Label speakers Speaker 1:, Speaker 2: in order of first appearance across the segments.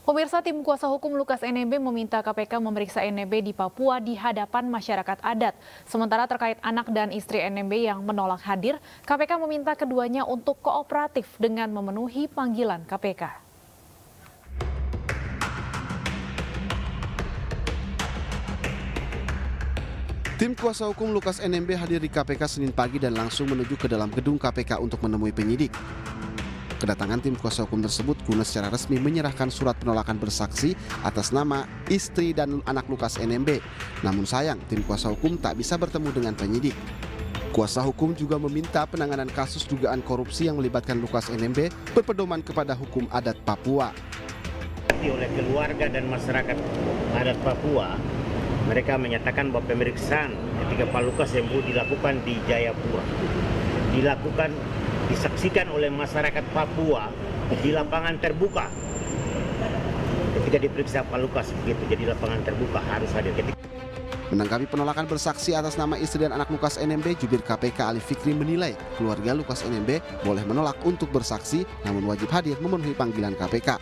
Speaker 1: Pemirsa, tim kuasa hukum Lukas NMB meminta KPK memeriksa NMB di Papua di hadapan masyarakat adat. Sementara terkait anak dan istri NMB yang menolak hadir, KPK meminta keduanya untuk kooperatif dengan memenuhi panggilan KPK.
Speaker 2: Tim kuasa hukum Lukas NMB hadir di KPK Senin pagi dan langsung menuju ke dalam gedung KPK untuk menemui penyidik. Kedatangan tim kuasa hukum tersebut guna secara resmi menyerahkan surat penolakan bersaksi atas nama istri dan anak Lukas NMB. Namun sayang, tim kuasa hukum tak bisa bertemu dengan penyidik. Kuasa hukum juga meminta penanganan kasus dugaan korupsi yang melibatkan Lukas NMB berpedoman kepada hukum adat Papua.
Speaker 3: Oleh keluarga dan masyarakat adat Papua, mereka menyatakan bahwa pemeriksaan ketika Pak Lukas NMB dilakukan di Jayapura, disaksikan oleh masyarakat Papua di lapangan terbuka. Ketika diperiksa Pak Lukas begitu, jadi lapangan terbuka harus hadir.
Speaker 2: Menanggapi penolakan bersaksi atas nama istri dan anak Lukas NMB, jubir KPK Ali Fikri menilai keluarga Lukas NMB boleh menolak untuk bersaksi, namun wajib hadir memenuhi panggilan KPK.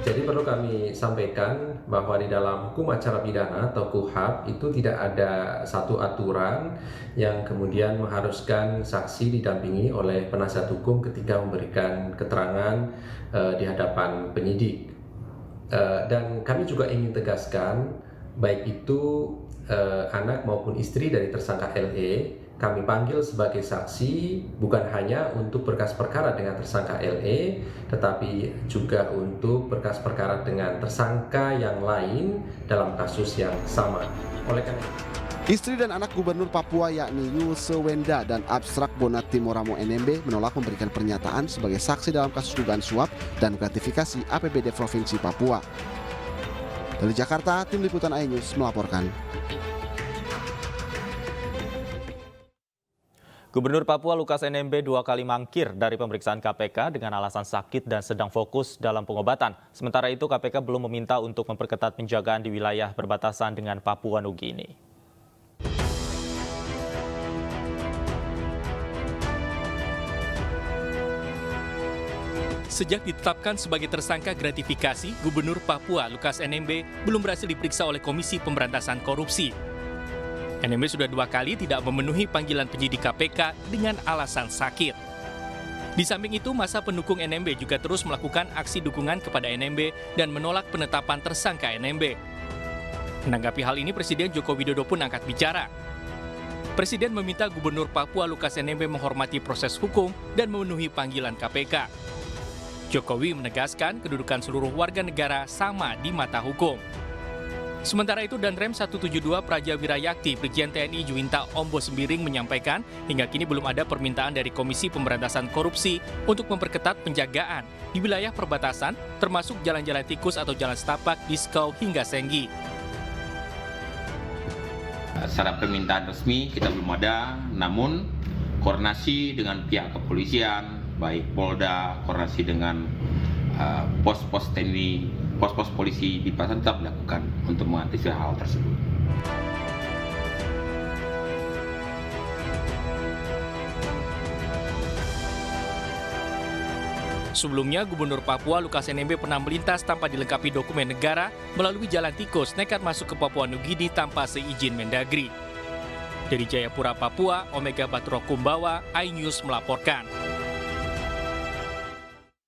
Speaker 4: Jadi perlu kami sampaikan bahwa di dalam hukum acara pidana atau KUHP itu tidak ada satu aturan yang kemudian mengharuskan saksi didampingi oleh penasihat hukum ketika memberikan keterangan di hadapan penyidik. Dan kami juga ingin tegaskan, baik itu anak maupun istri dari tersangka LE, kami panggil sebagai saksi bukan hanya untuk berkas perkara dengan tersangka LE, tetapi juga untuk berkas perkara dengan tersangka yang lain dalam kasus yang sama. Oleh karena
Speaker 2: Istri dan anak Gubernur Papua yakni Yul Sewenda dan Abstrak Bonat Timoramo NMB menolak memberikan pernyataan sebagai saksi dalam kasus dugaan suap dan gratifikasi APBD Provinsi Papua. Dari Jakarta, Tim Liputan iNews melaporkan.
Speaker 5: Gubernur Papua Lukas NMB 2 kali mangkir dari pemeriksaan KPK dengan alasan sakit dan sedang fokus dalam pengobatan. Sementara itu KPK belum meminta untuk memperketat penjagaan di wilayah perbatasan dengan Papua Nugini.
Speaker 6: Sejak ditetapkan sebagai tersangka gratifikasi, Gubernur Papua Lukas NMB belum berhasil diperiksa oleh Komisi Pemberantasan Korupsi. NMB sudah 2 kali tidak memenuhi panggilan penyidik KPK dengan alasan sakit. Di samping itu, masa pendukung NMB juga terus melakukan aksi dukungan kepada NMB dan menolak penetapan tersangka NMB. Menanggapi hal ini, Presiden Joko Widodo pun angkat bicara. Presiden meminta Gubernur Papua Lukas NMB menghormati proses hukum dan memenuhi panggilan KPK. Jokowi menegaskan kedudukan seluruh warga negara sama di mata hukum. Sementara itu, Danrem 172 Praja Wirayakti Brigjen TNI Juwinta Ombo Sembiring menyampaikan hingga kini belum ada permintaan dari Komisi Pemberantasan Korupsi untuk memperketat penjagaan di wilayah perbatasan termasuk jalan-jalan tikus atau jalan setapak di Skau hingga Senggi.
Speaker 7: Secara permintaan resmi kita belum ada, namun koordinasi dengan pihak kepolisian, baik Polda, koordinasi dengan pos-pos TNI, pos-pos polisi di pasar tetap dilakukan untuk mengantisipasi hal tersebut.
Speaker 6: Sebelumnya, Gubernur Papua Lukas NMB pernah melintas tanpa dilengkapi dokumen negara melalui jalan tikus nekat masuk ke Papua Nugini tanpa seizin Mendagri. Dari Jayapura, Papua, Omega Batro Kumbawa, iNews melaporkan.